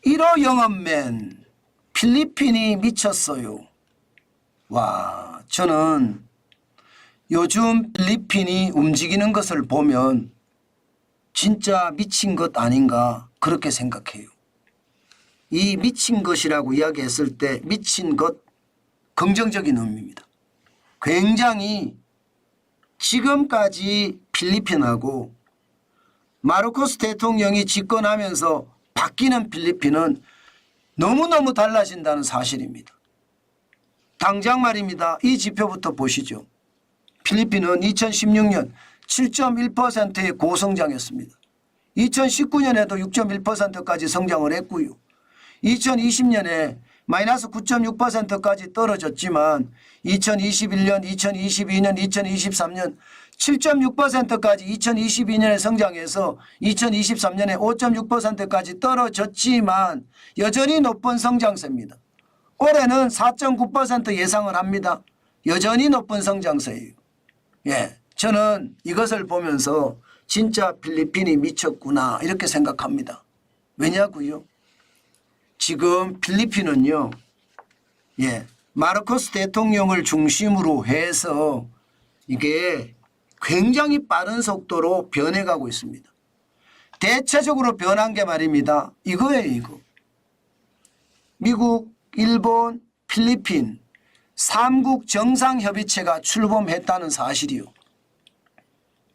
1호 영업맨 필리핀이 미쳤어요. 와, 저는 요즘 필리핀이 움직이는 것을 보면 진짜 미친 것 아닌가 그렇게 생각해요. 이 미친 것이라고 이야기했을 때 미친 것 긍정적인 의미입니다. 굉장히 지금까지 필리핀하고 마르코스 대통령이 집권하면서 바뀌는 필리핀은 너무너무 달라진다는 사실입니다. 당장 말입니다. 이 지표부터 보시죠. 필리핀은 2016년 7.1%의 고성장이었습니다. 2019년에도 6.1%까지 성장을 했고요. 2020년에 마이너스 9.6%까지 떨어졌지만 2021년, 2022년, 2023년 7.6%까지 2022년에 성장해서 2023년에 5.6%까지 떨어졌지만 여전히 높은 성장세입니다. 올해는 4.9% 예상을 합니다. 여전히 높은 성장세예요. 예, 저는 이것을 보면서 진짜 필리핀이 미쳤구나 이렇게 생각합니다. 왜냐고요? 지금 필리핀은요, 예, 마르코스 대통령을 중심으로 해서 이게 굉장히 빠른 속도로 변해가고 있습니다. 대체적으로 변한 게 말입니다. 이거예요, 이거. 미국, 일본, 필리핀 3국 정상협의체가 출범했다는 사실이요.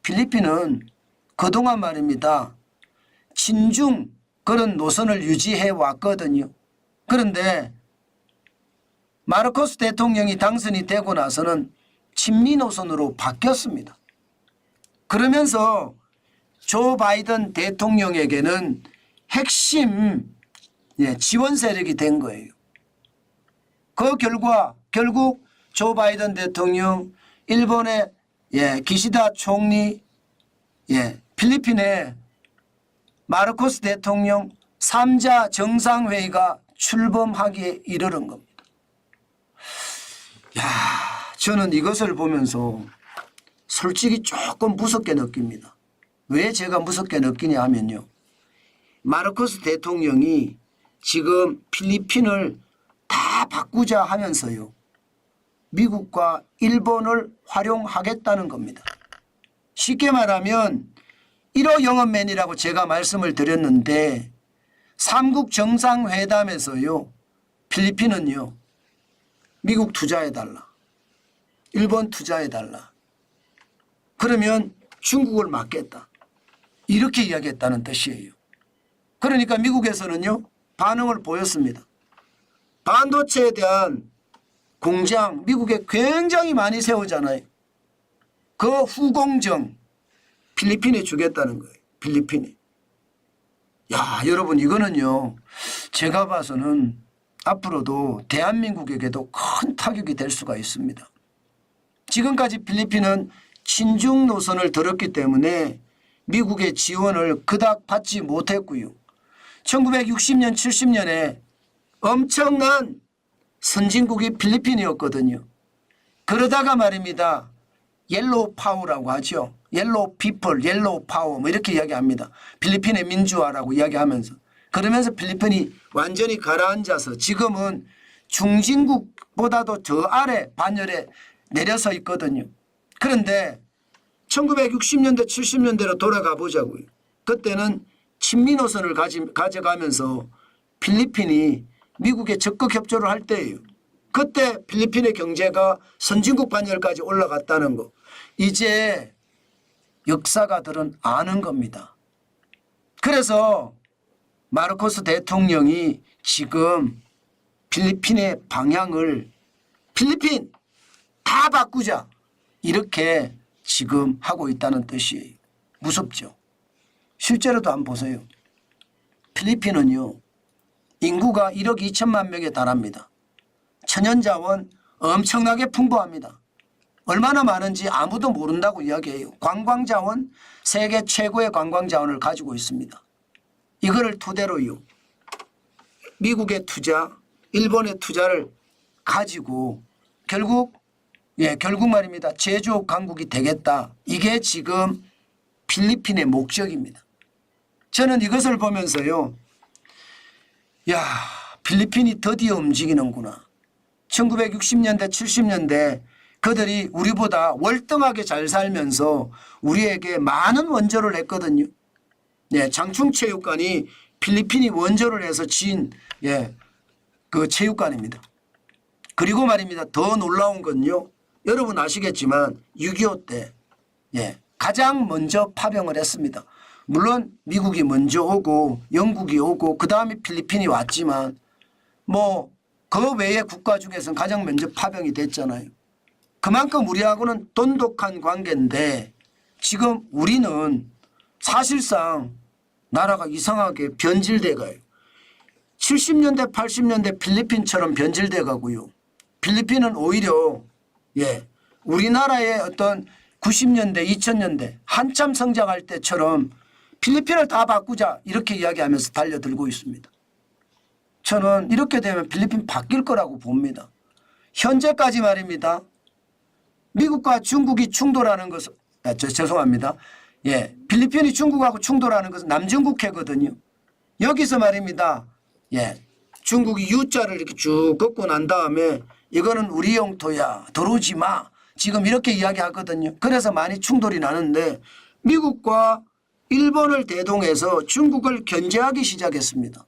필리핀은 그동안 말입니다. 친중 그런 노선을 유지해 왔거든요. 그런데 마르코스 대통령이 당선이 되고 나서는 친미 노선으로 바뀌었습니다. 그러면서 조 바이든 대통령에게는 핵심 지원 세력이 된 거예요. 그 결과 결국 조 바이든 대통령, 일본의 기시다 총리, 필리핀의 마르코스 대통령 3자 정상회의가 출범하기에 이르는 겁니다. 야, 저는 이것을 보면서 솔직히 조금 무섭게 느낍니다. 왜 제가 무섭게 느끼냐 하면요. 마르코스 대통령이 지금 필리핀을 다 바꾸자 하면서요. 미국과 일본을 활용하겠다는 겁니다. 쉽게 말하면 1호 영업맨이라고 제가 말씀을 드렸는데 3국 정상회담에서요. 필리핀은요. 미국 투자해달라. 일본 투자해달라. 그러면 중국을 막겠다. 이렇게 이야기했다는 뜻이에요. 그러니까 미국에서는요. 반응을 보였습니다. 반도체에 대한 공장 미국에 굉장히 많이 세우잖아요. 그 후공정 필리핀에 주겠다는 거예요. 필리핀이. 야, 여러분 이거는요. 제가 봐서는 앞으로도 대한민국에게도 큰 타격이 될 수가 있습니다. 지금까지 필리핀은 친중 노선을 들었기 때문에 미국의 지원을 그닥 받지 못했고요. 1960년 70년에 엄청난 선진국이 필리핀이었거든요. 그러다가 말입니다. 옐로우 파워라고 하죠. 옐로우 피플, 옐로우 파워 뭐 이렇게 이야기합니다. 필리핀의 민주화라고 이야기하면서. 그러면서 필리핀이 완전히 가라앉아서 지금은 중진국보다도 더 아래 반열에 내려서 있거든요. 그런데 1960년대 70년대로 돌아가 보자고요. 그때는 친미 노선을 가져가면서 필리핀이 미국에 적극 협조를 할 때예요. 그때 필리핀의 경제가 선진국 반열까지 올라갔다는 거. 이제 역사가들은 아는 겁니다. 그래서 마르코스 대통령이 지금 필리핀의 방향을 필리핀 다 바꾸자 이렇게 지금 하고 있다는 뜻이에요. 무섭죠. 실제로도 한번 보세요. 필리핀은요. 인구가 1억 2천만 명에 달합니다. 천연자원 엄청나게 풍부합니다. 얼마나 많은지 아무도 모른다고 이야기해요. 관광자원 세계 최고의 관광자원을 가지고 있습니다. 이거를 토대로요. 미국의 투자, 일본의 투자를 가지고 결국 말입니다. 제조 강국이 되겠다. 이게 지금 필리핀의 목적입니다. 저는 이것을 보면서요. 야, 필리핀이 드디어 움직이는구나. 1960년대 70년대 그들이 우리보다 월등하게 잘 살면서 우리에게 많은 원조를 했거든요. 예, 장충체육관이 필리핀이 원조를 해서 지은 그 체육관입니다. 그리고 말입니다. 더 놀라운 건요. 여러분 아시겠지만 6.25 때 가장 먼저 파병을 했습니다. 물론 미국이 먼저 오고 영국이 오고 그 다음에 필리핀이 왔지만 뭐 그 외의 국가 중에서는 가장 먼저 파병이 됐잖아요. 그만큼 우리하고는 돈독한 관계인데 지금 우리는 사실상 나라가 이상하게 변질돼 가요. 70년대 80년대 필리핀처럼 변질돼 가고요. 필리핀은 오히려 우리나라의 어떤 90년대 2000년대 한참 성장할 때처럼 필리핀을 다 바꾸자 이렇게 이야기하면서 달려들고 있습니다. 저는 이렇게 되면 필리핀 바뀔 거라고 봅니다. 현재까지 말입니다. 미국과 중국이 충돌하는 것은 죄송합니다. 필리핀이 중국하고 충돌하는 것은 남중국해거든요. 여기서 말입니다. 중국이 U자를 이렇게 쭉 긋고 난 다음에 이거는 우리 영토야 들어오지 마 지금 이렇게 이야기하거든요. 그래서 많이 충돌이 나는데 미국과 일본을 대동해서 중국을 견제하기 시작했습니다.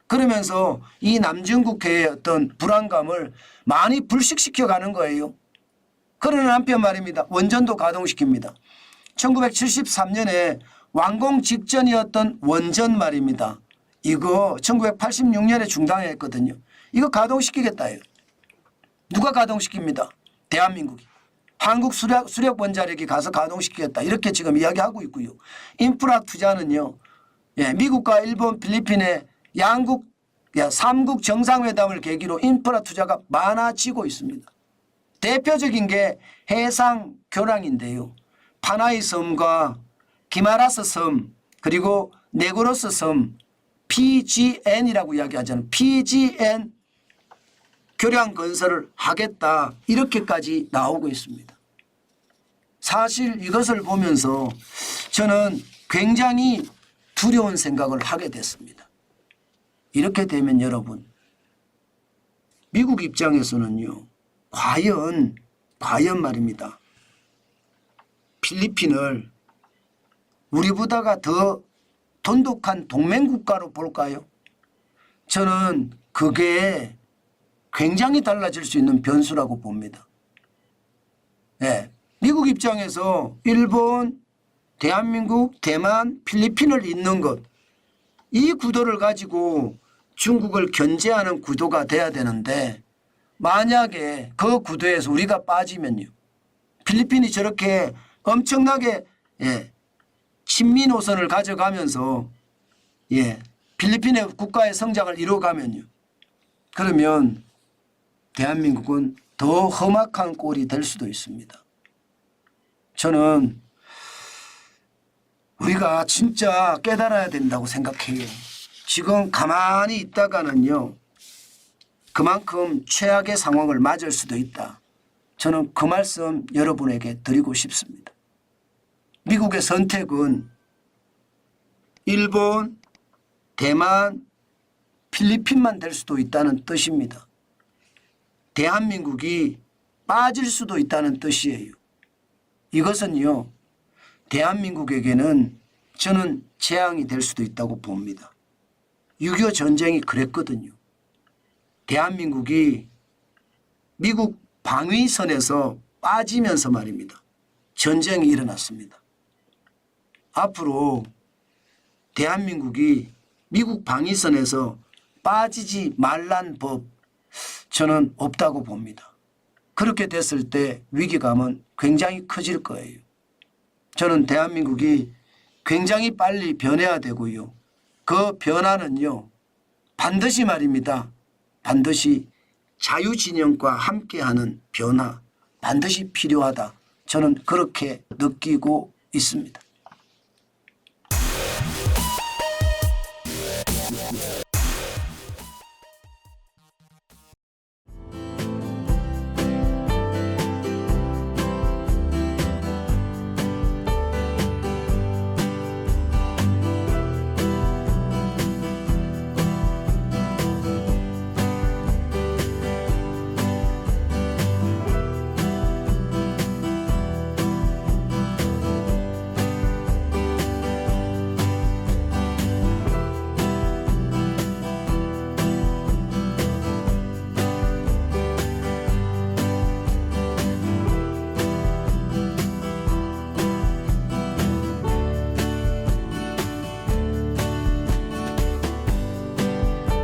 그러면서 이 남중국해의 어떤 불안감을 많이 불식시켜 가는 거예요. 그러는 한편 말입니다. 원전도 가동시킵니다. 1973년에 완공 직전이었던 원전 말입니다. 이거 1986년에 중단했거든요. 이거 가동시키겠다요. 누가 가동시킵니다. 대한민국이. 한국 수력 원자력이 가서 가동시키겠다. 이렇게 지금 이야기하고 있고요. 인프라 투자는요. 미국과 일본, 필리핀의 양국, 3국 정상회담을 계기로 인프라 투자가 많아지고 있습니다. 대표적인 게 해상 교량인데요. 파나이 섬과 기마라스 섬 그리고 네그로스 섬 PGN이라고 이야기하잖아요. PGN 교량 건설을 하겠다 이렇게까지 나오고 있습니다. 사실 이것을 보면서 저는 굉장히 두려운 생각을 하게 됐습니다. 이렇게 되면 여러분 미국 입장에서는요. 과연 말입니다. 필리핀을 우리보다가 더 돈독한 동맹국가로 볼까요? 저는 그게 굉장히 달라질 수 있는 변수라고 봅니다. 미국 입장에서 일본, 대한민국, 대만, 필리핀을 잇는 것 이 구도를 가지고 중국을 견제하는 구도가 돼야 되는데 만약에 그 구도에서 우리가 빠지면요. 필리핀이 저렇게 엄청나게 친미 노선을 가져가면서 필리핀의 국가의 성장을 이루어가면요. 그러면 대한민국은 더 험악한 꼴이 될 수도 있습니다. 저는 우리가 진짜 깨달아야 된다고 생각해요. 지금 가만히 있다가는요. 그만큼 최악의 상황을 맞을 수도 있다. 저는 그 말씀 여러분에게 드리고 싶습니다. 미국의 선택은 일본, 대만, 필리핀만 될 수도 있다는 뜻입니다. 대한민국이 빠질 수도 있다는 뜻이에요. 이것은요. 대한민국에게는 저는 재앙이 될 수도 있다고 봅니다. 6.25 전쟁이 그랬거든요. 대한민국이 미국 방위선에서 빠지면서 말입니다. 전쟁이 일어났습니다. 앞으로 대한민국이 미국 방위선에서 빠지지 말란 법 저는 없다고 봅니다. 그렇게 됐을 때 위기감은 굉장히 커질 거예요. 저는 대한민국이 굉장히 빨리 변해야 되고요. 그 변화는요. 반드시 말입니다. 반드시 자유진영과 함께하는 변화 반드시 필요하다. 저는 그렇게 느끼고 있습니다.